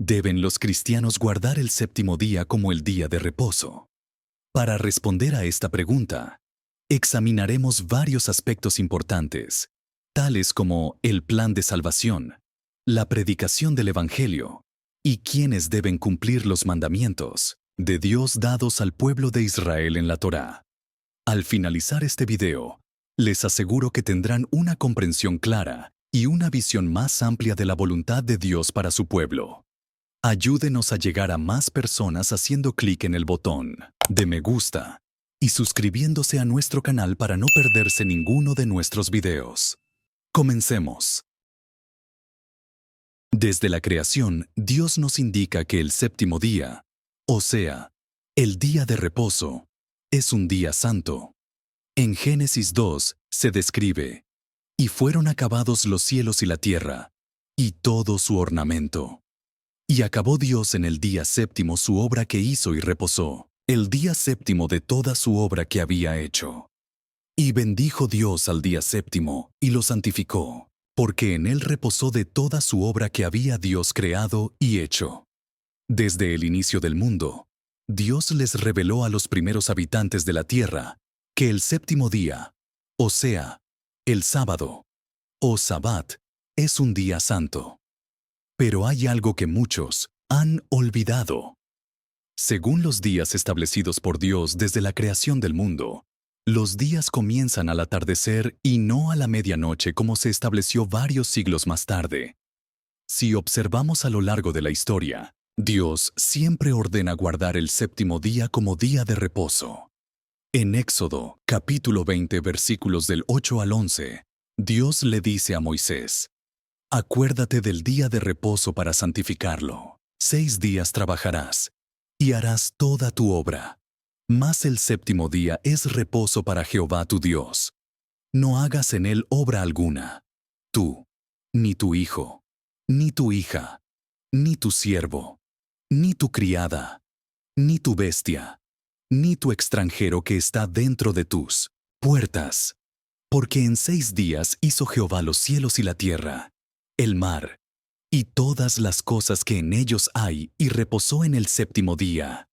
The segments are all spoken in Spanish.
¿Deben los cristianos guardar el séptimo día como el día de reposo? Para responder a esta pregunta, examinaremos varios aspectos importantes, tales como el plan de salvación, la predicación del Evangelio y quiénes deben cumplir los mandamientos de Dios dados al pueblo de Israel en la Torá. Al finalizar este video, les aseguro que tendrán una comprensión clara y una visión más amplia de la voluntad de Dios para su pueblo. Ayúdenos a llegar a más personas haciendo clic en el botón de me gusta y suscribiéndose a nuestro canal para no perderse ninguno de nuestros videos. Comencemos. Desde la creación, Dios nos indica que el séptimo día, o sea, el día de reposo, es un día santo. En Génesis 2 se describe, y fueron acabados los cielos y la tierra, y todo su ornamento. Y acabó Dios en el día séptimo su obra que hizo y reposó, el día séptimo de toda su obra que había hecho. Y bendijo Dios al día séptimo, y lo santificó, porque en él reposó de toda su obra que había Dios creado y hecho. Desde el inicio del mundo, Dios les reveló a los primeros habitantes de la tierra que el séptimo día, o sea, el sábado, o sabbat, es un día santo. Pero hay algo que muchos han olvidado. Según los días establecidos por Dios desde la creación del mundo, los días comienzan al atardecer y no a la medianoche como se estableció varios siglos más tarde. Si observamos a lo largo de la historia, Dios siempre ordena guardar el séptimo día como día de reposo. En Éxodo, capítulo 20, versículos del 8 al 11, Dios le dice a Moisés: Acuérdate del día de reposo para santificarlo. 6 días trabajarás y harás toda tu obra. Mas el séptimo día es reposo para Jehová tu Dios. No hagas en él obra alguna, tú, ni tu hijo, ni tu hija, ni tu siervo, ni tu criada, ni tu bestia, ni tu extranjero que está dentro de tus puertas. Porque en 6 días hizo Jehová los cielos y la tierra, el mar, y todas las cosas que en ellos hay, y reposó en el séptimo día.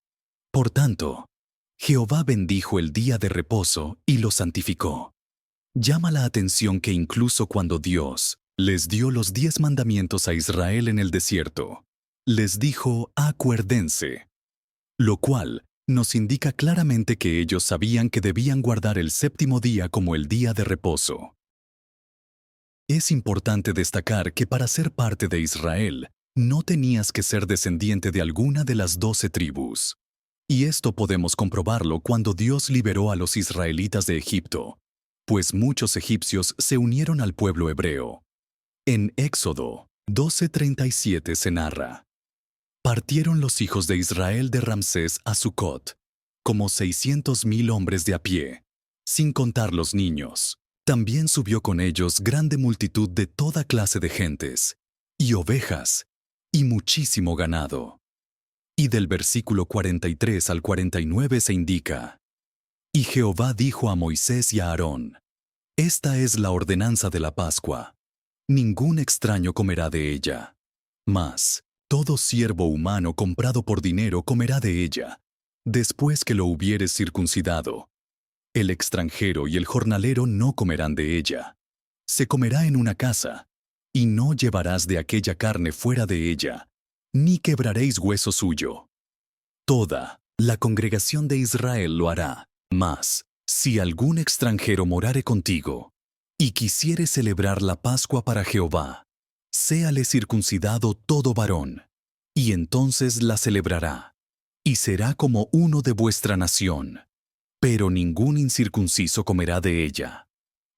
Por tanto, Jehová bendijo el día de reposo y lo santificó. Llama la atención que incluso cuando Dios les dio los 10 mandamientos a Israel en el desierto, les dijo: acuérdense, lo cual nos indica claramente que ellos sabían que debían guardar el séptimo día como el día de reposo. Es importante destacar que para ser parte de Israel, no tenías que ser descendiente de alguna de las 12 tribus. Y esto podemos comprobarlo cuando Dios liberó a los israelitas de Egipto, pues muchos egipcios se unieron al pueblo hebreo. En Éxodo 12:37 se narra: Partieron los hijos de Israel de Ramsés a Sucot, como 600,000 hombres de a pie, sin contar los niños. También subió con ellos grande multitud de toda clase de gentes, y ovejas, y muchísimo ganado. Y del versículo 43 al 49 se indica: Y Jehová dijo a Moisés y a Aarón: Esta es la ordenanza de la Pascua. Ningún extraño comerá de ella. Mas todo siervo humano comprado por dinero comerá de ella, después que lo hubieres circuncidado. El extranjero y el jornalero no comerán de ella. Se comerá en una casa, y no llevarás de aquella carne fuera de ella, ni quebraréis hueso suyo. Toda la congregación de Israel lo hará. Mas, si algún extranjero morare contigo, y quisiere celebrar la Pascua para Jehová, séale circuncidado todo varón, y entonces la celebrará, y será como uno de vuestra nación. Pero ningún incircunciso comerá de ella.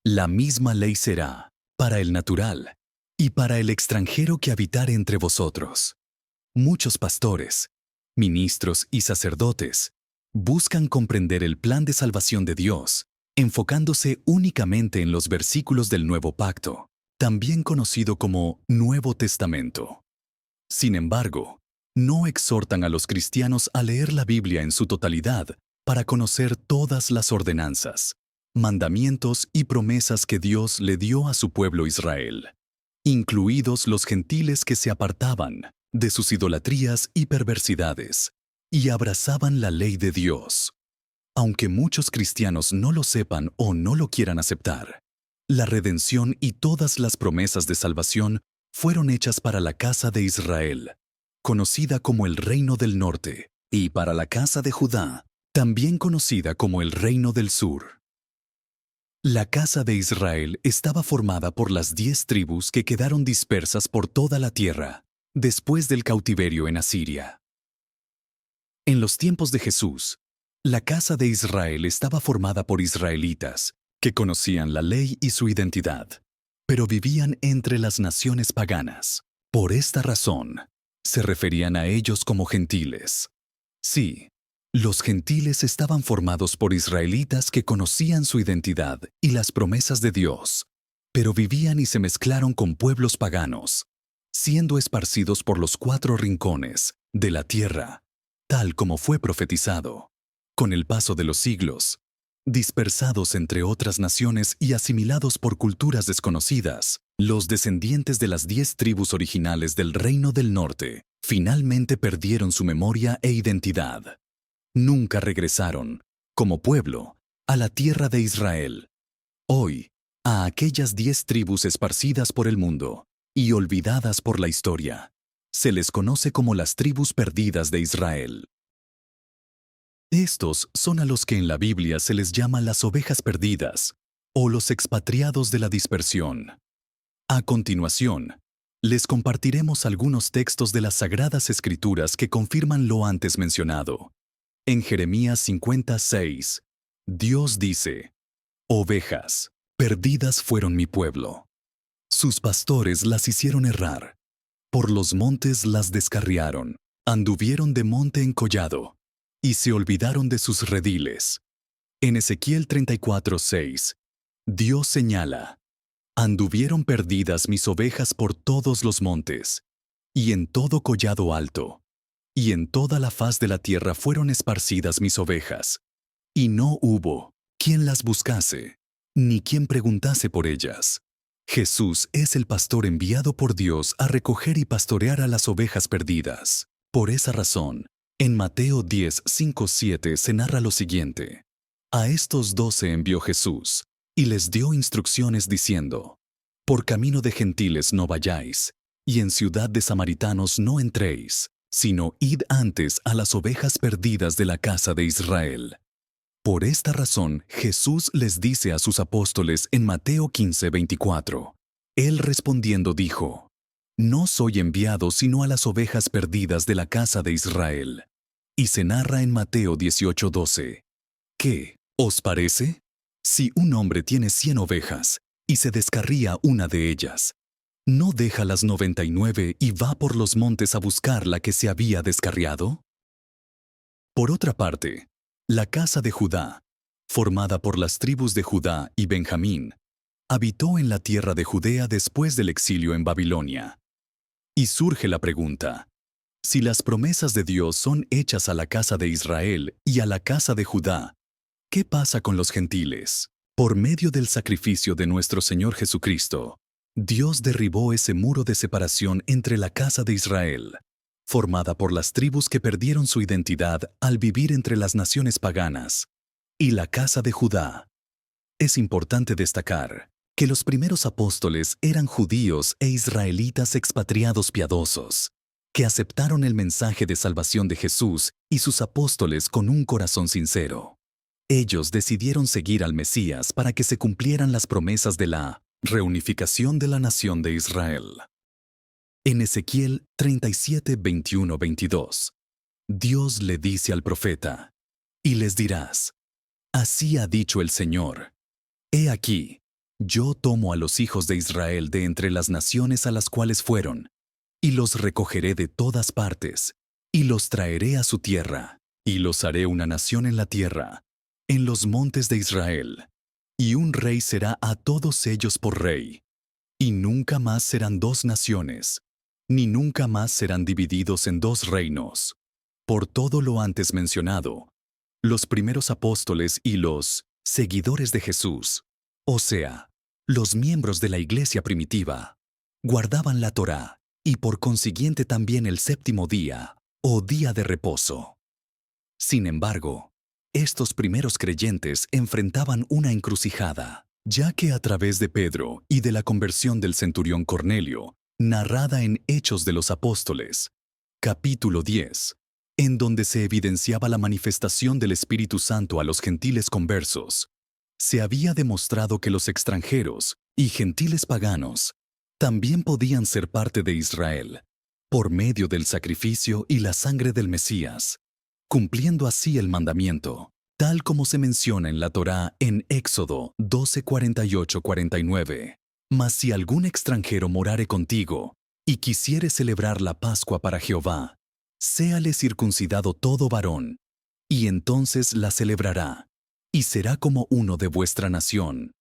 La misma ley será para el natural y para el extranjero que habitare entre vosotros. Muchos pastores, ministros y sacerdotes buscan comprender el plan de salvación de Dios, enfocándose únicamente en los versículos del Nuevo Pacto, también conocido como Nuevo Testamento. Sin embargo, no exhortan a los cristianos a leer la Biblia en su totalidad para conocer todas las ordenanzas, mandamientos y promesas que Dios le dio a su pueblo Israel, incluidos los gentiles que se apartaban de sus idolatrías y perversidades, y abrazaban la ley de Dios. Aunque muchos cristianos no lo sepan o no lo quieran aceptar, la redención y todas las promesas de salvación fueron hechas para la casa de Israel, conocida como el Reino del Norte, y para la casa de Judá, también conocida como el Reino del Sur. La casa de Israel estaba formada por las 10 tribus que quedaron dispersas por toda la tierra, después del cautiverio en Asiria. En los tiempos de Jesús, la casa de Israel estaba formada por israelitas, que conocían la ley y su identidad, pero vivían entre las naciones paganas. Por esta razón, se referían a ellos como gentiles. Sí, los gentiles estaban formados por israelitas que conocían su identidad y las promesas de Dios, pero vivían y se mezclaron con pueblos paganos, siendo esparcidos por los 4 rincones de la tierra, tal como fue profetizado. Con el paso de los siglos, dispersados entre otras naciones y asimilados por culturas desconocidas, los descendientes de las 10 tribus originales del Reino del Norte finalmente perdieron su memoria e identidad. Nunca regresaron, como pueblo, a la tierra de Israel. Hoy, a aquellas 10 tribus esparcidas por el mundo y olvidadas por la historia, se les conoce como las tribus perdidas de Israel. Estos son a los que en la Biblia se les llama las ovejas perdidas o los expatriados de la dispersión. A continuación, les compartiremos algunos textos de las Sagradas Escrituras que confirman lo antes mencionado. En Jeremías 56, Dios dice: «Ovejas perdidas fueron mi pueblo. Sus pastores las hicieron errar. Por los montes las descarriaron, anduvieron de monte en collado, y se olvidaron de sus rediles». En Ezequiel 34:6, Dios señala: «Anduvieron perdidas mis ovejas por todos los montes, y en todo collado alto, y en toda la faz de la tierra fueron esparcidas mis ovejas, y no hubo quien las buscase, ni quien preguntase por ellas». Jesús es el pastor enviado por Dios a recoger y pastorear a las ovejas perdidas. Por esa razón, en Mateo 10:5-7 se narra lo siguiente: «A estos 12 envió Jesús, y les dio instrucciones diciendo: Por camino de gentiles no vayáis, y en ciudad de samaritanos no entréis, sino id antes a las ovejas perdidas de la casa de Israel». Por esta razón, Jesús les dice a sus apóstoles en Mateo 15:24. Él respondiendo dijo: «No soy enviado sino a las ovejas perdidas de la casa de Israel». Y se narra en Mateo 18:12. ¿Qué os parece? Si un hombre tiene 100 ovejas y se descarría una de ellas, ¿no deja las 99 y va por los montes a buscar la que se había descarriado? Por otra parte, la casa de Judá, formada por las tribus de Judá y Benjamín, habitó en la tierra de Judea después del exilio en Babilonia. Y surge la pregunta: si las promesas de Dios son hechas a la casa de Israel y a la casa de Judá, ¿qué pasa con los gentiles? Por medio del sacrificio de nuestro Señor Jesucristo, Dios derribó ese muro de separación entre la casa de Israel, formada por las tribus que perdieron su identidad al vivir entre las naciones paganas, y la casa de Judá. Es importante destacar que los primeros apóstoles eran judíos e israelitas expatriados piadosos, que aceptaron el mensaje de salvación de Jesús y sus apóstoles con un corazón sincero. Ellos decidieron seguir al Mesías para que se cumplieran las promesas de la reunificación de la nación de Israel. En Ezequiel 37:21-22, Dios le dice al profeta: «Y les dirás: Así ha dicho el Señor: He aquí, yo tomo a los hijos de Israel de entre las naciones a las cuales fueron, y los recogeré de todas partes, y los traeré a su tierra, y los haré una nación en la tierra, en los montes de Israel, y un rey será a todos ellos por rey, y nunca más serán 2 naciones, ni nunca más serán divididos en 2 reinos». Por todo lo antes mencionado, los primeros apóstoles y los seguidores de Jesús, o sea, los miembros de la iglesia primitiva, guardaban la Torá y por consiguiente también el séptimo día, o día de reposo. Sin embargo, estos primeros creyentes enfrentaban una encrucijada, ya que a través de Pedro y de la conversión del centurión Cornelio, narrada en Hechos de los Apóstoles, capítulo 10, en donde se evidenciaba la manifestación del Espíritu Santo a los gentiles conversos, se había demostrado que los extranjeros y gentiles paganos también podían ser parte de Israel, por medio del sacrificio y la sangre del Mesías, cumpliendo así el mandamiento, tal como se menciona en la Torá en Éxodo 12:48-49. Mas si algún extranjero morare contigo y quisiere celebrar la Pascua para Jehová, séale circuncidado todo varón, y entonces la celebrará, y será como uno de vuestra nación.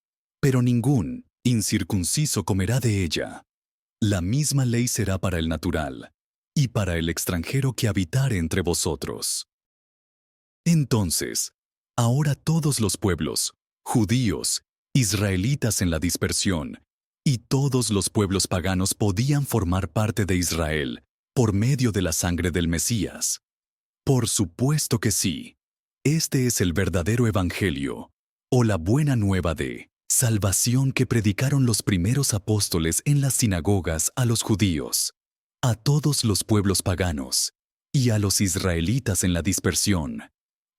Pero ningún incircunciso comerá de ella. La misma ley será para el natural, y para el extranjero que habitare entre vosotros. Entonces, ahora todos los pueblos, judíos, israelitas en la dispersión, y todos los pueblos paganos podían formar parte de Israel por medio de la sangre del Mesías. Por supuesto que sí. Este es el verdadero evangelio, o la buena nueva de salvación que predicaron los primeros apóstoles en las sinagogas a los judíos, a todos los pueblos paganos, y a los israelitas en la dispersión,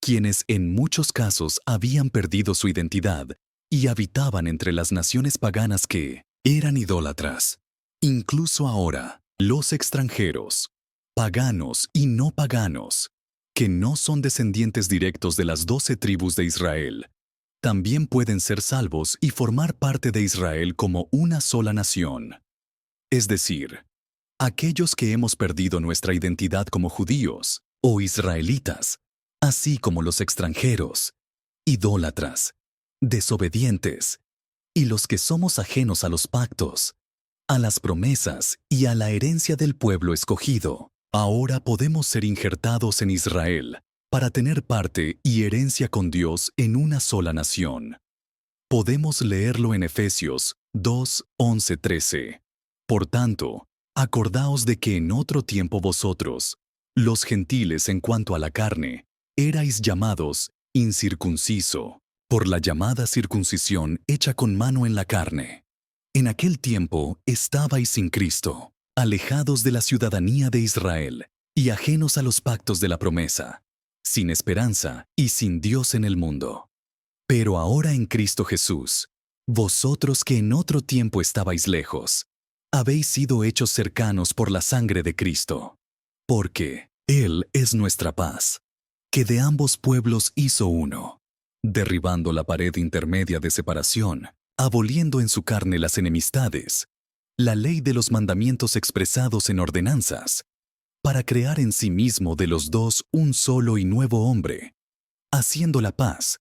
quienes en muchos casos habían perdido su identidad y habitaban entre las naciones paganas que eran idólatras. Incluso ahora, los extranjeros, paganos y no paganos, que no son descendientes directos de las 12 tribus de Israel, también pueden ser salvos y formar parte de Israel como una sola nación. Es decir, aquellos que hemos perdido nuestra identidad como judíos o israelitas, así como los extranjeros, idólatras, desobedientes, y los que somos ajenos a los pactos, a las promesas y a la herencia del pueblo escogido, ahora podemos ser injertados en Israel para tener parte y herencia con Dios en una sola nación. Podemos leerlo en Efesios 2:11-13. Por tanto, acordaos de que en otro tiempo vosotros, los gentiles en cuanto a la carne, erais llamados incircunciso, por la llamada circuncisión hecha con mano en la carne. En aquel tiempo estabais sin Cristo, alejados de la ciudadanía de Israel y ajenos a los pactos de la promesa, sin esperanza y sin Dios en el mundo. Pero ahora en Cristo Jesús, vosotros que en otro tiempo estabais lejos, habéis sido hechos cercanos por la sangre de Cristo, porque Él es nuestra paz, que de ambos pueblos hizo uno, derribando la pared intermedia de separación, aboliendo en su carne las enemistades, la ley de los mandamientos expresados en ordenanzas, para crear en sí mismo de los dos un solo y nuevo hombre, haciendo la paz,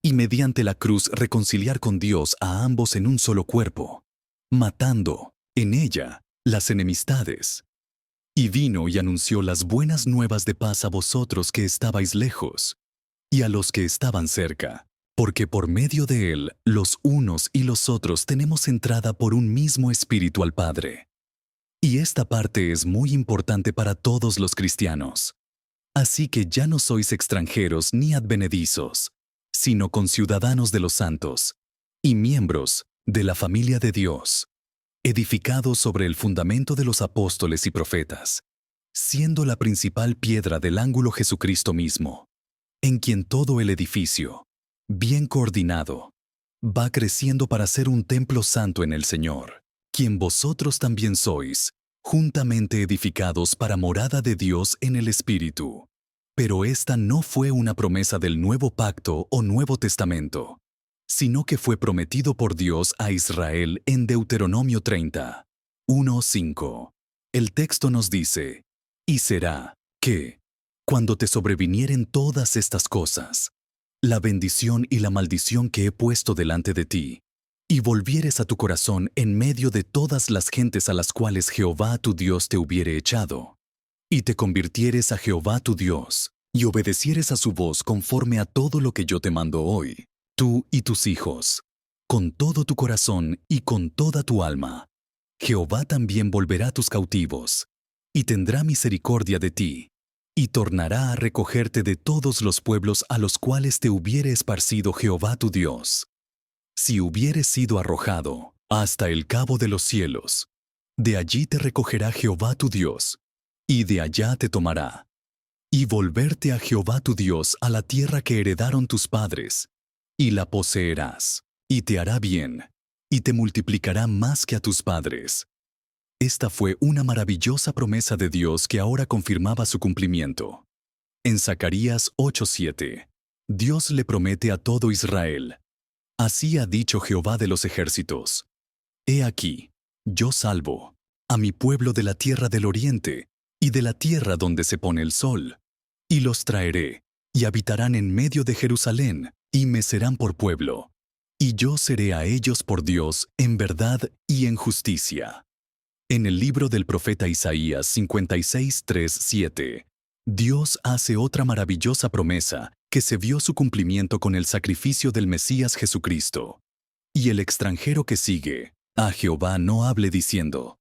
y mediante la cruz reconciliar con Dios a ambos en un solo cuerpo, matando, en ella, las enemistades. Y vino y anunció las buenas nuevas de paz a vosotros que estabais lejos, y a los que estaban cerca, porque por medio de él, los unos y los otros tenemos entrada por un mismo Espíritu al Padre. Y esta parte es muy importante para todos los cristianos. Así que ya no sois extranjeros ni advenedizos, sino conciudadanos de los santos, y miembros de la familia de Dios, edificados sobre el fundamento de los apóstoles y profetas, siendo la principal piedra del ángulo Jesucristo mismo, en quien todo el edificio, bien coordinado, va creciendo para ser un templo santo en el Señor, quien vosotros también sois, juntamente edificados para morada de Dios en el Espíritu. Pero esta no fue una promesa del Nuevo Pacto o Nuevo Testamento, sino que fue prometido por Dios a Israel en Deuteronomio 30, 1:5. El texto nos dice, «Y será que, cuando te sobrevinieren todas estas cosas, la bendición y la maldición que he puesto delante de ti, y volvieres a tu corazón en medio de todas las gentes a las cuales Jehová tu Dios te hubiere echado, y te convirtieres a Jehová tu Dios, y obedecieres a su voz conforme a todo lo que yo te mando hoy, tú y tus hijos, con todo tu corazón y con toda tu alma, Jehová también volverá tus cautivos, y tendrá misericordia de ti, y tornará a recogerte de todos los pueblos a los cuales te hubiere esparcido Jehová tu Dios. Si hubieres sido arrojado hasta el cabo de los cielos, de allí te recogerá Jehová tu Dios, y de allá te tomará. Y volverte a Jehová tu Dios a la tierra que heredaron tus padres, y la poseerás, y te hará bien, y te multiplicará más que a tus padres. Esta fue una maravillosa promesa de Dios que ahora confirmaba su cumplimiento. En Zacarías 8:7, Dios le promete a todo Israel: Así ha dicho Jehová de los ejércitos: He aquí, yo salvo a mi pueblo de la tierra del oriente y de la tierra donde se pone el sol, y los traeré, y habitarán en medio de Jerusalén, y me serán por pueblo, y yo seré a ellos por Dios en verdad y en justicia. En el libro del profeta Isaías 56:3-7, Dios hace otra maravillosa promesa que se vio su cumplimiento con el sacrificio del Mesías Jesucristo. Y el extranjero que sigue a Jehová no hable diciendo: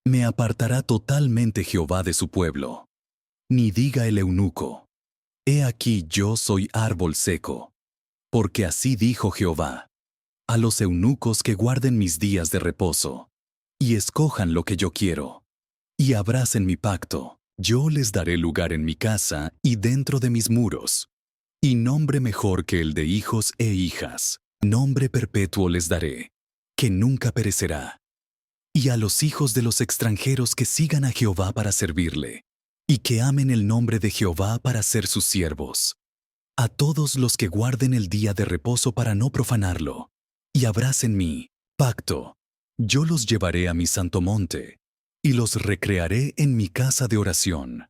Me apartará totalmente Jehová de su pueblo. Ni diga el eunuco: He aquí yo soy árbol seco. Porque así dijo Jehová: A los eunucos que guarden mis días de reposo, y escojan lo que yo quiero, y abracen mi pacto, yo les daré lugar en mi casa y dentro de mis muros. Y nombre mejor que el de hijos e hijas, nombre perpetuo les daré, que nunca perecerá. Y a los hijos de los extranjeros que sigan a Jehová para servirle, y que amen el nombre de Jehová para ser sus siervos. A todos los que guarden el día de reposo para no profanarlo, y abracen mi pacto, yo los llevaré a mi santo monte, y los recrearé en mi casa de oración.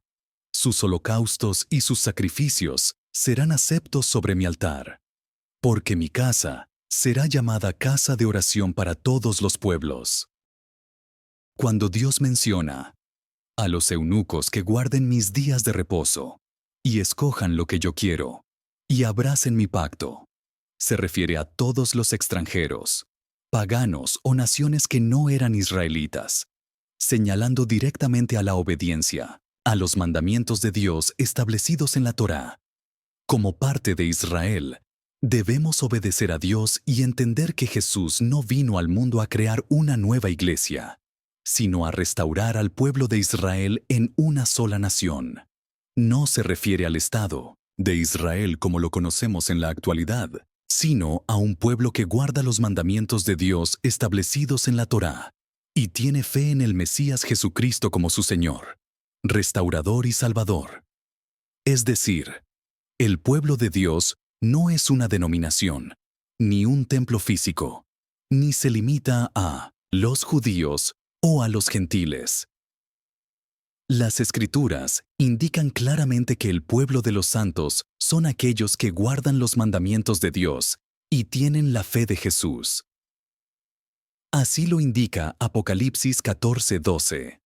Sus holocaustos y sus sacrificios serán aceptos sobre mi altar, porque mi casa será llamada casa de oración para todos los pueblos. Cuando Dios menciona a los eunucos que guarden mis días de reposo, y escojan lo que yo quiero, y abracen mi pacto, se refiere a todos los extranjeros, paganos o naciones que no eran israelitas, señalando directamente a la obediencia a los mandamientos de Dios establecidos en la Torá. Como parte de Israel, debemos obedecer a Dios y entender que Jesús no vino al mundo a crear una nueva iglesia, sino a restaurar al pueblo de Israel en una sola nación. No se refiere al Estado de Israel como lo conocemos en la actualidad, sino a un pueblo que guarda los mandamientos de Dios establecidos en la Torá y tiene fe en el Mesías Jesucristo como su Señor, restaurador y Salvador. Es decir, el pueblo de Dios no es una denominación, ni un templo físico, ni se limita a los judíos o a los gentiles. Las Escrituras indican claramente que el pueblo de los santos son aquellos que guardan los mandamientos de Dios y tienen la fe de Jesús. Así lo indica Apocalipsis 14:12.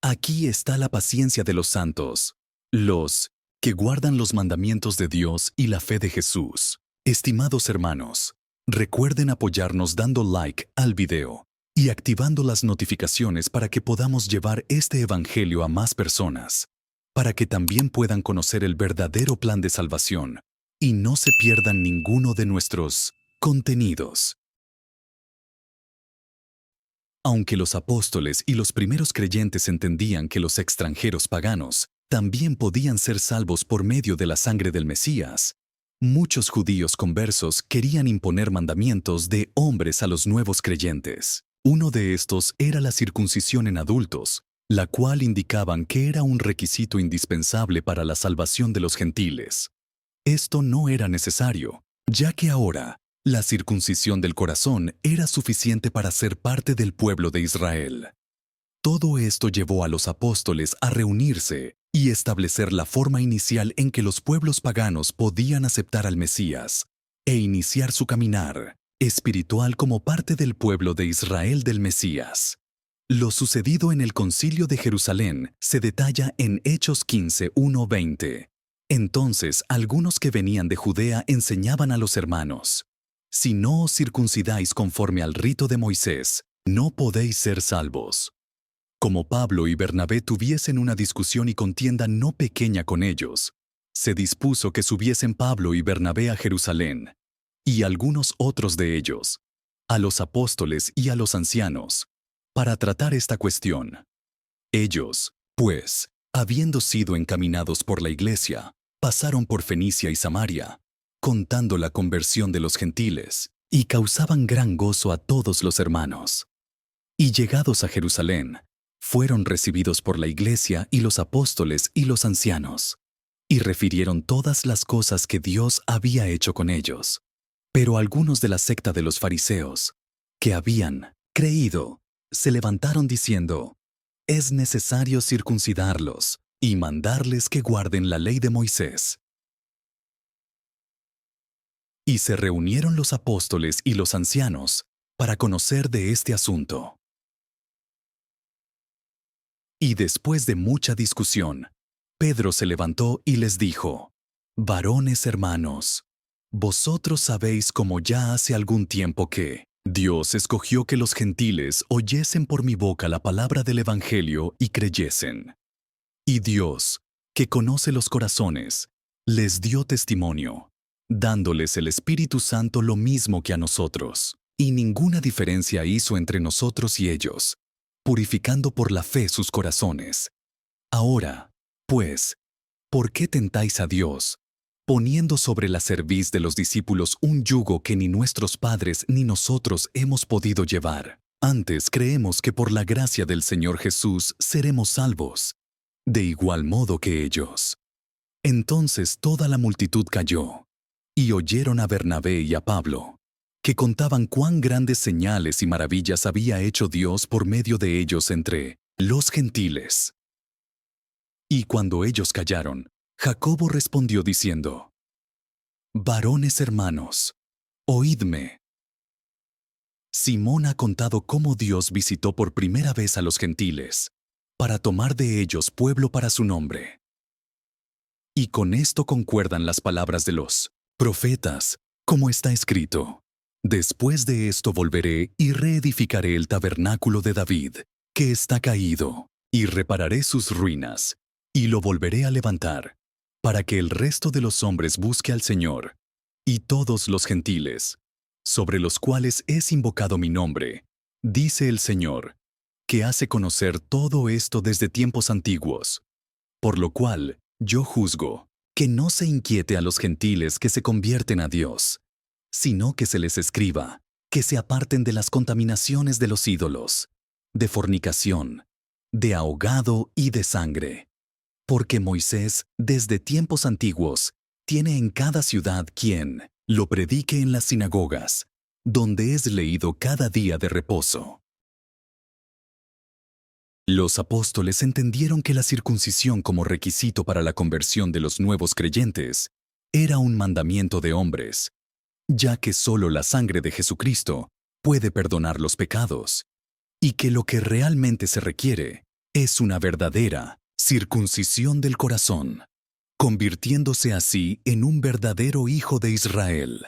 Aquí está la paciencia de los santos, los que guardan los mandamientos de Dios y la fe de Jesús. Estimados hermanos, recuerden apoyarnos dando like al video y activando las notificaciones para que podamos llevar este evangelio a más personas, para que también puedan conocer el verdadero plan de salvación y no se pierdan ninguno de nuestros contenidos. Aunque los apóstoles y los primeros creyentes entendían que los extranjeros paganos también podían ser salvos por medio de la sangre del Mesías, muchos judíos conversos querían imponer mandamientos de hombres a los nuevos creyentes. Uno de estos era la circuncisión en adultos, la cual indicaban que era un requisito indispensable para la salvación de los gentiles. Esto no era necesario, ya que ahora la circuncisión del corazón era suficiente para ser parte del pueblo de Israel. Todo esto llevó a los apóstoles a reunirse y establecer la forma inicial en que los pueblos paganos podían aceptar al Mesías e iniciar su caminar espiritual como parte del pueblo de Israel del Mesías. Lo sucedido en el Concilio de Jerusalén se detalla en Hechos 15:1-20. Entonces algunos que venían de Judea enseñaban a los hermanos: Si no os circuncidáis conforme al rito de Moisés, no podéis ser salvos. Como Pablo y Bernabé tuviesen una discusión y contienda no pequeña con ellos, se dispuso que subiesen Pablo y Bernabé a Jerusalén, y algunos otros de ellos, a los apóstoles y a los ancianos, para tratar esta cuestión. Ellos, pues, habiendo sido encaminados por la iglesia, pasaron por Fenicia y Samaria, contando la conversión de los gentiles, y causaban gran gozo a todos los hermanos. Y llegados a Jerusalén, fueron recibidos por la iglesia y los apóstoles y los ancianos, y refirieron todas las cosas que Dios había hecho con ellos. Pero algunos de la secta de los fariseos, que habían creído, se levantaron diciendo: es necesario circuncidarlos y mandarles que guarden la ley de Moisés. Y se reunieron los apóstoles y los ancianos para conocer de este asunto. Y después de mucha discusión, Pedro se levantó y les dijo: varones hermanos, vosotros sabéis como ya hace algún tiempo que Dios escogió que los gentiles oyesen por mi boca la palabra del Evangelio y creyesen. Y Dios, que conoce los corazones, les dio testimonio, dándoles el Espíritu Santo lo mismo que a nosotros, y ninguna diferencia hizo entre nosotros y ellos, purificando por la fe sus corazones. Ahora, pues, ¿por qué tentáis a Dios, poniendo sobre la cerviz de los discípulos un yugo que ni nuestros padres ni nosotros hemos podido llevar? Antes creemos que por la gracia del Señor Jesús seremos salvos, de igual modo que ellos. Entonces toda la multitud calló, y oyeron a Bernabé y a Pablo, que contaban cuán grandes señales y maravillas había hecho Dios por medio de ellos entre los gentiles. Y cuando ellos callaron, Jacobo respondió diciendo: varones hermanos, oídme. Simón ha contado cómo Dios visitó por primera vez a los gentiles, para tomar de ellos pueblo para su nombre. Y con esto concuerdan las palabras de los profetas, como está escrito: después de esto volveré y reedificaré el tabernáculo de David, que está caído, y repararé sus ruinas, y lo volveré a levantar, para que el resto de los hombres busque al Señor, y todos los gentiles, sobre los cuales es invocado mi nombre, dice el Señor, que hace conocer todo esto desde tiempos antiguos. Por lo cual, yo juzgo que no se inquiete a los gentiles que se convierten a Dios, sino que se les escriba, que se aparten de las contaminaciones de los ídolos, de fornicación, de ahogado y de sangre. Porque Moisés, desde tiempos antiguos, tiene en cada ciudad quien lo predique en las sinagogas, donde es leído cada día de reposo. Los apóstoles entendieron que la circuncisión como requisito para la conversión de los nuevos creyentes era un mandamiento de hombres, ya que solo la sangre de Jesucristo puede perdonar los pecados, y que lo que realmente se requiere es una verdadera circuncisión del corazón, convirtiéndose así en un verdadero hijo de Israel.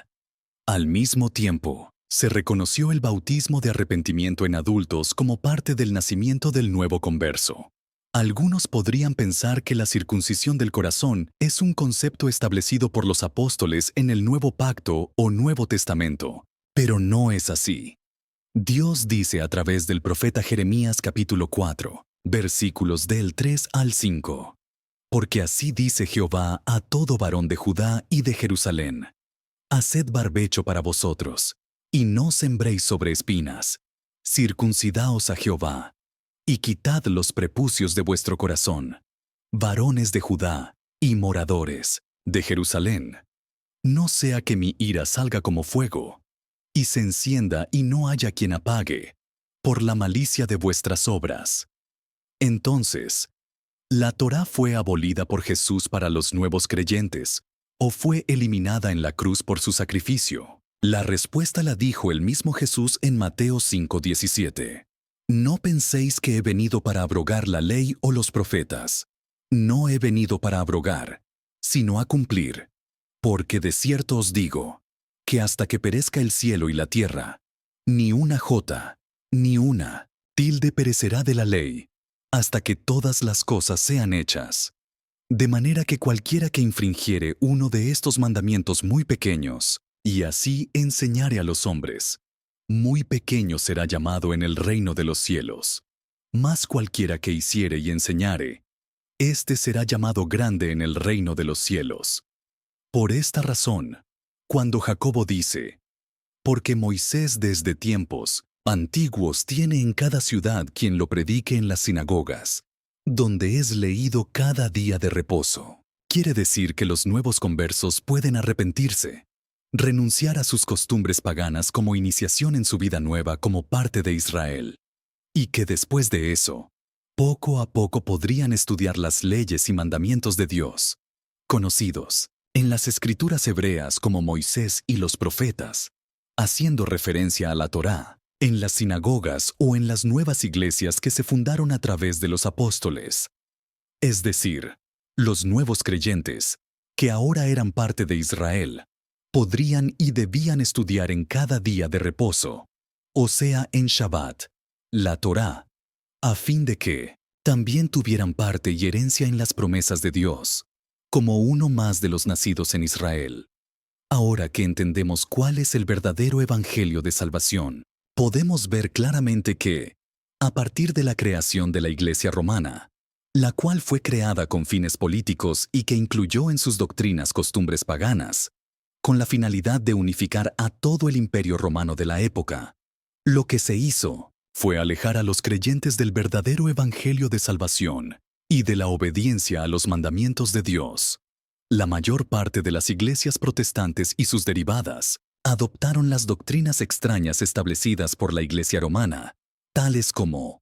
Al mismo tiempo, se reconoció el bautismo de arrepentimiento en adultos como parte del nacimiento del nuevo converso. Algunos podrían pensar que la circuncisión del corazón es un concepto establecido por los apóstoles en el Nuevo Pacto o Nuevo Testamento, pero no es así. Dios dice a través del profeta Jeremías capítulo 4, versículos del 3 al 5. Porque así dice Jehová a todo varón de Judá y de Jerusalén: haced barbecho para vosotros, y no sembréis sobre espinas. Circuncidaos a Jehová, y quitad los prepucios de vuestro corazón, varones de Judá y moradores de Jerusalén. No sea que mi ira salga como fuego, y se encienda y no haya quien apague, por la malicia de vuestras obras. Entonces, ¿la Torá fue abolida por Jesús para los nuevos creyentes, o fue eliminada en la cruz por su sacrificio? La respuesta la dijo el mismo Jesús en Mateo 5:17. No penséis que he venido para abrogar la ley o los profetas. No he venido para abrogar, sino a cumplir. Porque de cierto os digo, que hasta que perezca el cielo y la tierra, ni una jota, Ni una tilde perecerá de la ley, hasta que todas las cosas sean hechas. De manera que cualquiera que infringiere uno de estos mandamientos muy pequeños, y así enseñare a los hombres, muy pequeño será llamado en el reino de los cielos. Mas cualquiera que hiciere y enseñare, éste será llamado grande en el reino de los cielos. Por esta razón, cuando Jacobo dice, porque Moisés desde tiempos antiguos tiene en cada ciudad quien lo predique en las sinagogas, donde es leído cada día de reposo, quiere decir que los nuevos conversos pueden arrepentirse, renunciar a sus costumbres paganas como iniciación en su vida nueva como parte de Israel, y que después de eso, poco a poco podrían estudiar las leyes y mandamientos de Dios, conocidos en las escrituras hebreas como Moisés y los profetas, haciendo referencia a la Torá, en las sinagogas o en las nuevas iglesias que se fundaron a través de los apóstoles. Es decir, los nuevos creyentes, que ahora eran parte de Israel, podrían y debían estudiar en cada día de reposo, o sea, en Shabbat, la Torá, a fin de que también tuvieran parte y herencia en las promesas de Dios, como uno más de los nacidos en Israel. Ahora que entendemos cuál es el verdadero evangelio de salvación, podemos ver claramente que, a partir de la creación de la Iglesia romana, la cual fue creada con fines políticos y que incluyó en sus doctrinas costumbres paganas, con la finalidad de unificar a todo el imperio romano de la época, lo que se hizo fue alejar a los creyentes del verdadero evangelio de salvación y de la obediencia a los mandamientos de Dios. La mayor parte de las iglesias protestantes y sus derivadas adoptaron las doctrinas extrañas establecidas por la Iglesia romana, tales como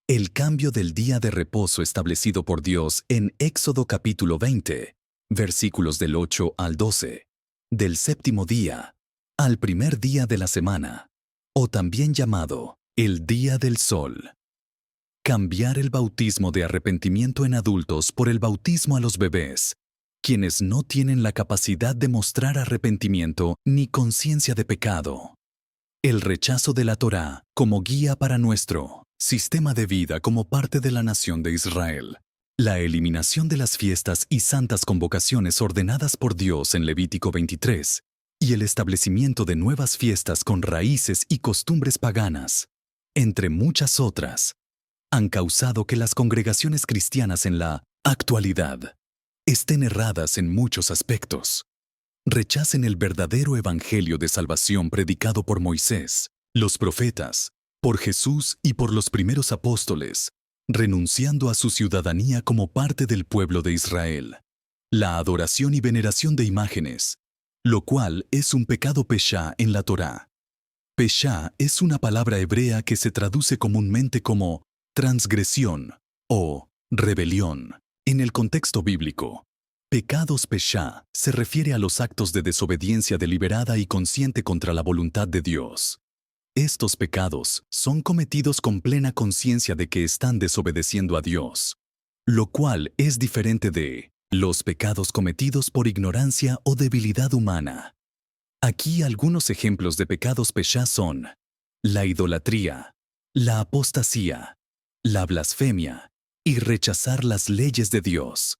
el cambio del día de reposo establecido por Dios en Éxodo capítulo 20, versículos del 8 al 12, del séptimo día al primer día de la semana, o también llamado el día del sol. Cambiar el bautismo de arrepentimiento en adultos por el bautismo a los bebés, quienes no tienen la capacidad de mostrar arrepentimiento ni conciencia de pecado. El rechazo de la Torá como guía para nuestro sistema de vida como parte de la nación de Israel. La eliminación de las fiestas y santas convocaciones ordenadas por Dios en Levítico 23 y el establecimiento de nuevas fiestas con raíces y costumbres paganas, entre muchas otras, han causado que las congregaciones cristianas en la actualidad estén erradas en muchos aspectos. Rechacen el verdadero evangelio de salvación predicado por Moisés, los profetas, por Jesús y por los primeros apóstoles, renunciando a su ciudadanía como parte del pueblo de Israel. La adoración y veneración de imágenes, lo cual es un pecado peshá en la Torá. Peshá es una palabra hebrea que se traduce comúnmente como transgresión o rebelión. En el contexto bíblico, pecados peshá se refiere a los actos de desobediencia deliberada y consciente contra la voluntad de Dios. Estos pecados son cometidos con plena conciencia de que están desobedeciendo a Dios, lo cual es diferente de los pecados cometidos por ignorancia o debilidad humana. Aquí algunos ejemplos de pecados peshá son la idolatría, la apostasía, la blasfemia y rechazar las leyes de Dios.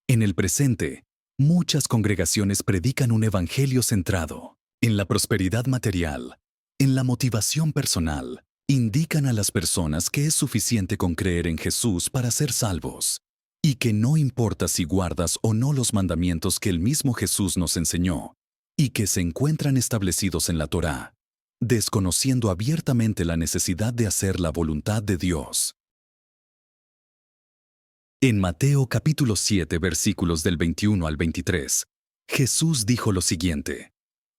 En el presente, muchas congregaciones predican un evangelio centrado en la prosperidad material, en la motivación personal. Indican a las personas que es suficiente con creer en Jesús para ser salvos, y que no importa si guardas o no los mandamientos que el mismo Jesús nos enseñó, y que se encuentran establecidos en la Torá, desconociendo abiertamente la necesidad de hacer la voluntad de Dios. En Mateo capítulo 7 versículos del 21 al 23, Jesús dijo lo siguiente: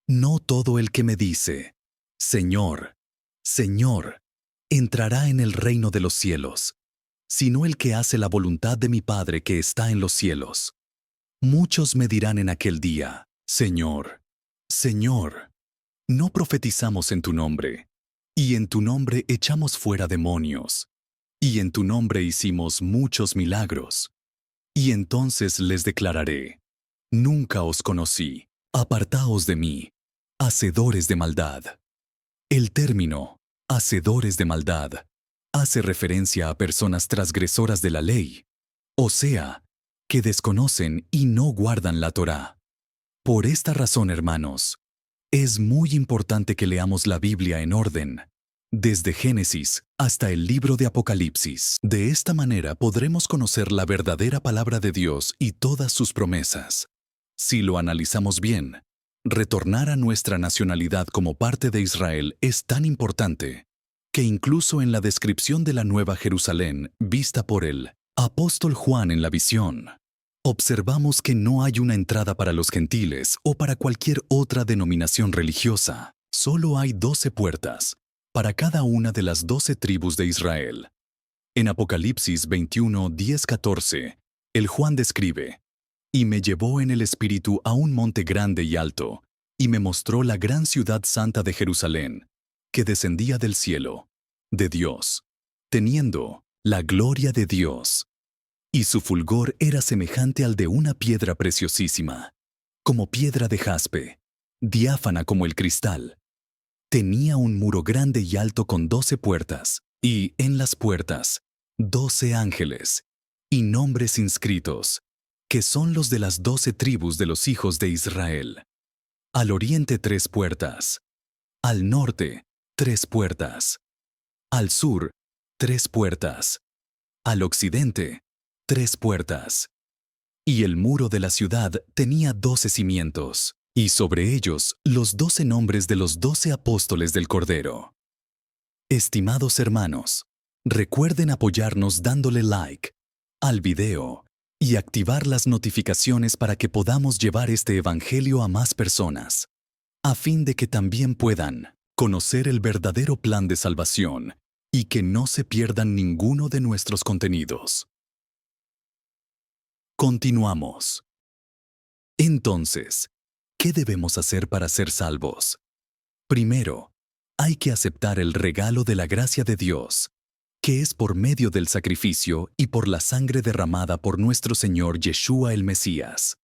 No todo el que me dice, Señor, Señor, entrará en el reino de los cielos, sino el que hace la voluntad de mi Padre que está en los cielos. Muchos me dirán en aquel día, Señor, Señor, ¿no profetizamos en tu nombre? Y en tu nombre echamos fuera demonios. Y en tu nombre hicimos muchos milagros. Y entonces les declararé: Nunca os conocí, apartaos de mí, hacedores de maldad. El término hacedores de maldad, hace referencia a personas transgresoras de la ley, o sea, que desconocen y no guardan la Torá. Por esta razón, hermanos, es muy importante que leamos la Biblia en orden, desde Génesis hasta el libro de Apocalipsis. De esta manera podremos conocer la verdadera palabra de Dios y todas sus promesas. Si lo analizamos bien, retornar a nuestra nacionalidad como parte de Israel es tan importante que incluso en la descripción de la Nueva Jerusalén vista por el apóstol Juan en la visión, observamos que no hay una entrada para los gentiles o para cualquier otra denominación religiosa. Solo hay 12 puertas para cada una de las 12 tribus de Israel. En Apocalipsis 21, 10, 14, el Juan describe: «Y me llevó en el espíritu a un monte grande y alto, y me mostró la gran ciudad santa de Jerusalén, que descendía del cielo, de Dios, teniendo la gloria de Dios. Y su fulgor era semejante al de una piedra preciosísima, como piedra de jaspe, diáfana como el cristal. Tenía un muro grande y alto con 12 puertas, y en las puertas 12 ángeles, y nombres inscritos, que son los de las 12 tribus de los hijos de Israel. Al oriente 3 puertas, al norte 3 puertas, al sur 3 puertas, al occidente 3 puertas. Y el muro de la ciudad tenía 12 cimientos, y sobre ellos los 12 nombres de los 12 apóstoles del Cordero. Estimados hermanos, recuerden apoyarnos dándole like al video y activar las notificaciones para que podamos llevar este evangelio a más personas, a fin de que también puedan conocer el verdadero plan de salvación y que no se pierdan ninguno de nuestros contenidos. Continuamos. Entonces, ¿qué debemos hacer para ser salvos? Primero, hay que aceptar el regalo de la gracia de Dios, que es por medio del sacrificio y por la sangre derramada por nuestro Señor Yeshua el Mesías.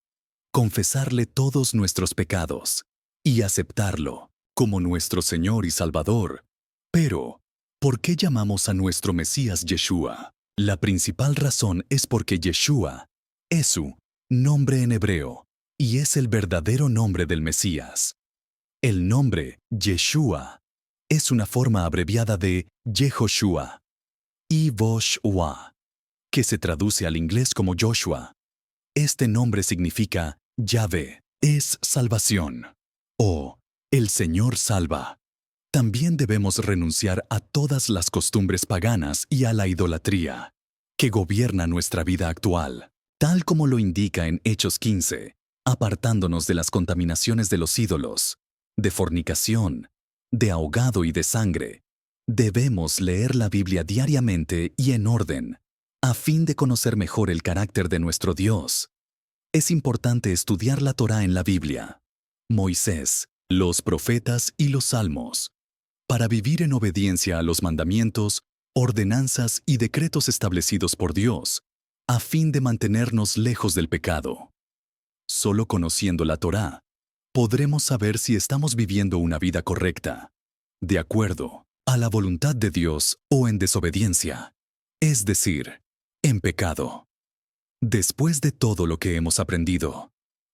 Confesarle todos nuestros pecados y aceptarlo como nuestro Señor y Salvador. Pero, ¿por qué llamamos a nuestro Mesías Yeshua? La principal razón es porque Yeshua es su nombre en hebreo y es el verdadero nombre del Mesías. El nombre Yeshua es una forma abreviada de Yehoshua y Voshua, que se traduce al inglés como Joshua. Este nombre significa Yahvé, es salvación, o el Señor salva. También debemos renunciar a todas las costumbres paganas y a la idolatría que gobierna nuestra vida actual, tal como lo indica en Hechos 15, apartándonos de las contaminaciones de los ídolos, de fornicación, de ahogado y de sangre. Debemos leer la Biblia diariamente y en orden, a fin de conocer mejor el carácter de nuestro Dios. Es importante estudiar la Torá en la Biblia, Moisés, los profetas y los salmos, para vivir en obediencia a los mandamientos, ordenanzas y decretos establecidos por Dios, a fin de mantenernos lejos del pecado. Solo conociendo la Torá, podremos saber si estamos viviendo una vida correcta, de acuerdo a la voluntad de Dios o en desobediencia, es decir, en pecado. Después de todo lo que hemos aprendido,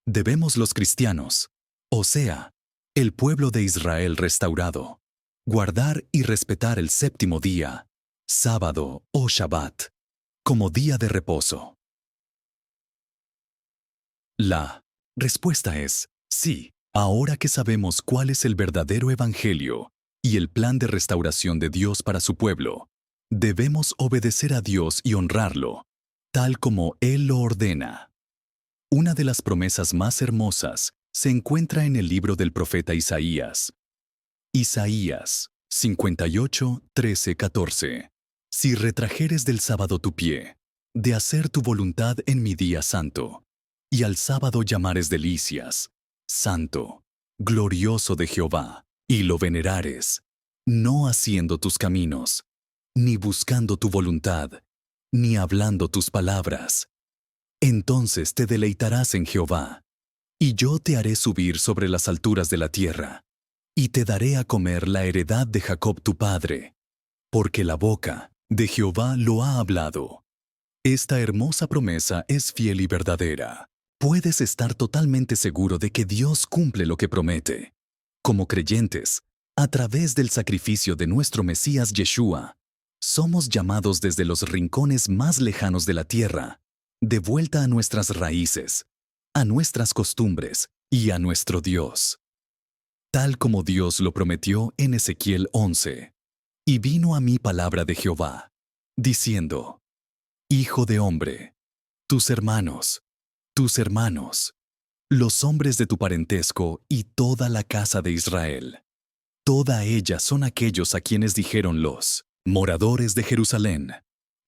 debemos los cristianos, o sea, el pueblo de Israel restaurado, guardar y respetar el séptimo día, sábado o Shabbat, como día de reposo. La respuesta es sí. Ahora que sabemos cuál es el verdadero evangelio y el plan de restauración de Dios para su pueblo, debemos obedecer a Dios y honrarlo, tal como Él lo ordena. Una de las promesas más hermosas se encuentra en el libro del profeta Isaías. Isaías 58, 13, 14. Si retrajeres del sábado tu pie, de hacer tu voluntad en mi día santo, y al sábado llamares delicias, santo, glorioso de Jehová, y lo venerares, no haciendo tus caminos, ni buscando tu voluntad, ni hablando tus palabras. Entonces te deleitarás en Jehová, y yo te haré subir sobre las alturas de la tierra, y te daré a comer la heredad de Jacob tu padre, porque la boca de Jehová lo ha hablado. Esta hermosa promesa es fiel y verdadera. Puedes estar totalmente seguro de que Dios cumple lo que promete. Como creyentes, a través del sacrificio de nuestro Mesías Yeshua, somos llamados desde los rincones más lejanos de la tierra, de vuelta a nuestras raíces, a nuestras costumbres y a nuestro Dios. Tal como Dios lo prometió en Ezequiel 11. Y vino a mí palabra de Jehová, diciendo: Hijo de hombre, tus hermanos, los hombres de tu parentesco y toda la casa de Israel, toda ella son aquellos a quienes dijeron los moradores de Jerusalén: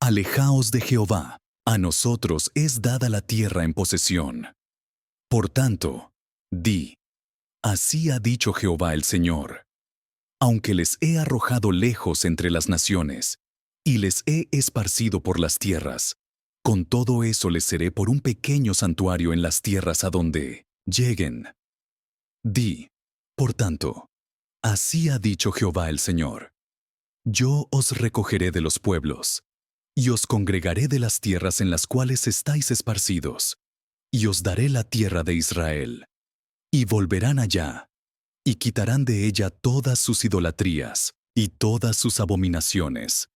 Alejaos de Jehová, a nosotros es dada la tierra en posesión. Por tanto, di: Así ha dicho Jehová el Señor. Aunque les he arrojado lejos entre las naciones, y les he esparcido por las tierras, con todo eso les seré por un pequeño santuario en las tierras a donde lleguen. Di, por tanto, así ha dicho Jehová el Señor: Yo os recogeré de los pueblos, y os congregaré de las tierras en las cuales estáis esparcidos, y os daré la tierra de Israel. Y volverán allá, y quitarán de ella todas sus idolatrías y todas sus abominaciones.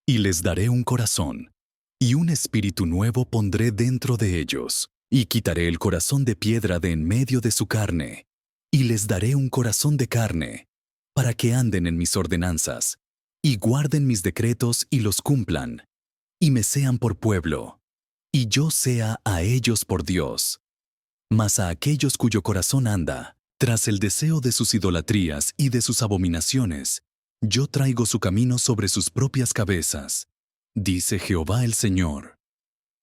Y les daré un corazón, y un espíritu nuevo pondré dentro de ellos, y quitaré el corazón de piedra de en medio de su carne, y les daré un corazón de carne, para que anden en mis ordenanzas, y guarden mis decretos y los cumplan, y me sean por pueblo, y yo sea a ellos por Dios. Mas a aquellos cuyo corazón anda tras el deseo de sus idolatrías y de sus abominaciones, yo traigo su camino sobre sus propias cabezas, dice Jehová el Señor.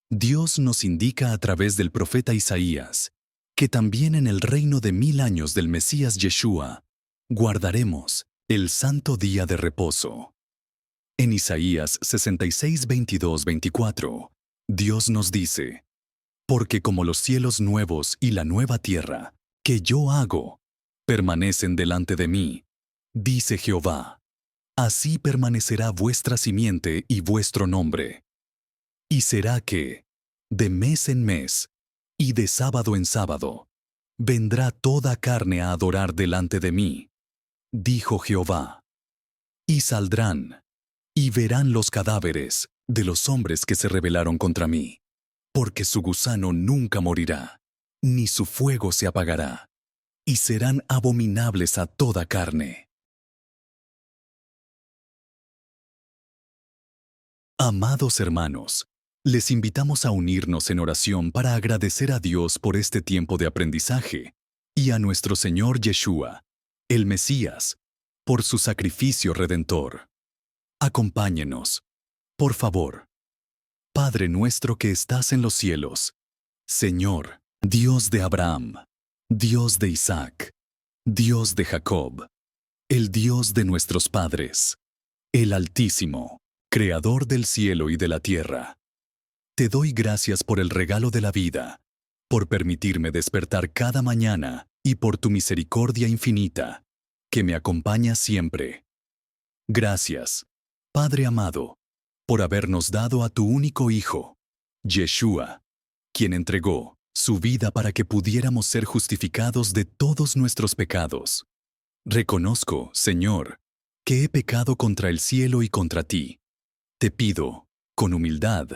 Dios nos indica a través del profeta Isaías que también en el reino de 1000 años del Mesías Yeshua guardaremos el santo día de reposo. En Isaías 66, 22, 24, Dios nos dice: Porque como los cielos nuevos y la nueva tierra, que yo hago, permanecen delante de mí, dice Jehová, así permanecerá vuestra simiente y vuestro nombre. Y será que, de mes en mes, y de sábado en sábado, vendrá toda carne a adorar delante de mí, dijo Jehová. Y saldrán, y verán los cadáveres de los hombres que se rebelaron contra mí, porque su gusano nunca morirá, ni su fuego se apagará, y serán abominables a toda carne. Amados hermanos, les invitamos a unirnos en oración para agradecer a Dios por este tiempo de aprendizaje y a nuestro Señor Yeshua, el Mesías, por su sacrificio redentor. Acompáñenos, por favor. Padre nuestro que estás en los cielos, Señor, Dios de Abraham, Dios de Isaac, Dios de Jacob, el Dios de nuestros padres, el Altísimo, Creador del cielo y de la tierra. Te doy gracias por el regalo de la vida, por permitirme despertar cada mañana y por tu misericordia infinita, que me acompaña siempre. Gracias, Padre amado, por habernos dado a tu único Hijo, Yeshua, quien entregó su vida para que pudiéramos ser justificados de todos nuestros pecados. Reconozco, Señor, que he pecado contra el cielo y contra ti. Te pido, con humildad,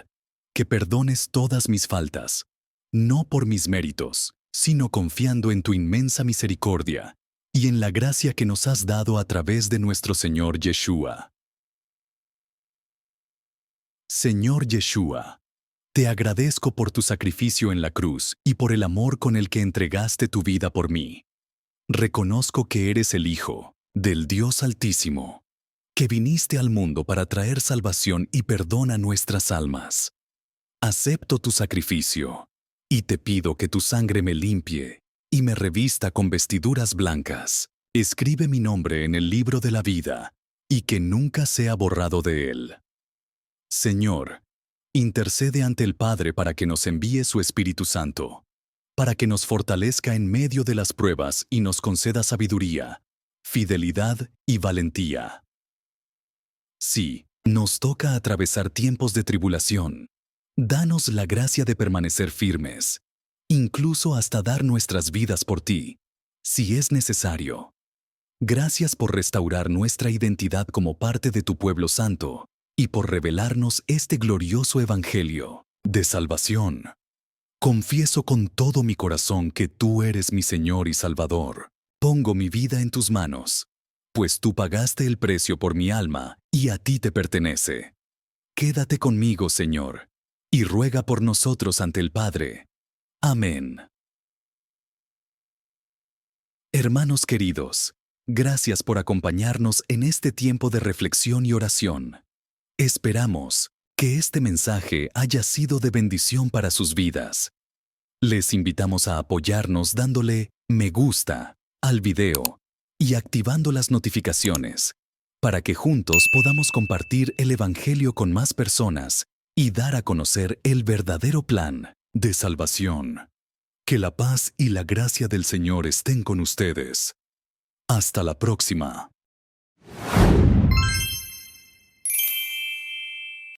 que perdones todas mis faltas, no por mis méritos, sino confiando en tu inmensa misericordia y en la gracia que nos has dado a través de nuestro Señor Yeshua. Señor Yeshua, te agradezco por tu sacrificio en la cruz y por el amor con el que entregaste tu vida por mí. Reconozco que eres el Hijo del Dios Altísimo, que viniste al mundo para traer salvación y perdón a nuestras almas. Acepto tu sacrificio y te pido que tu sangre me limpie y me revista con vestiduras blancas. Escribe mi nombre en el libro de la vida y que nunca sea borrado de él. Señor, intercede ante el Padre para que nos envíe su Espíritu Santo, para que nos fortalezca en medio de las pruebas y nos conceda sabiduría, fidelidad y valentía. Sí, nos toca atravesar tiempos de tribulación. Danos la gracia de permanecer firmes, incluso hasta dar nuestras vidas por ti, si es necesario. Gracias por restaurar nuestra identidad como parte de tu pueblo santo y por revelarnos este glorioso evangelio de salvación. Confieso con todo mi corazón que tú eres mi Señor y Salvador. Pongo mi vida en tus manos, pues tú pagaste el precio por mi alma y a ti te pertenece. Quédate conmigo, Señor, y ruega por nosotros ante el Padre. Amén. Hermanos queridos, gracias por acompañarnos en este tiempo de reflexión y oración. Esperamos que este mensaje haya sido de bendición para sus vidas. Les invitamos a apoyarnos dándole me gusta al video y activando las notificaciones para que juntos podamos compartir el Evangelio con más personas y dar a conocer el verdadero plan de salvación. Que la paz y la gracia del Señor estén con ustedes. Hasta la próxima.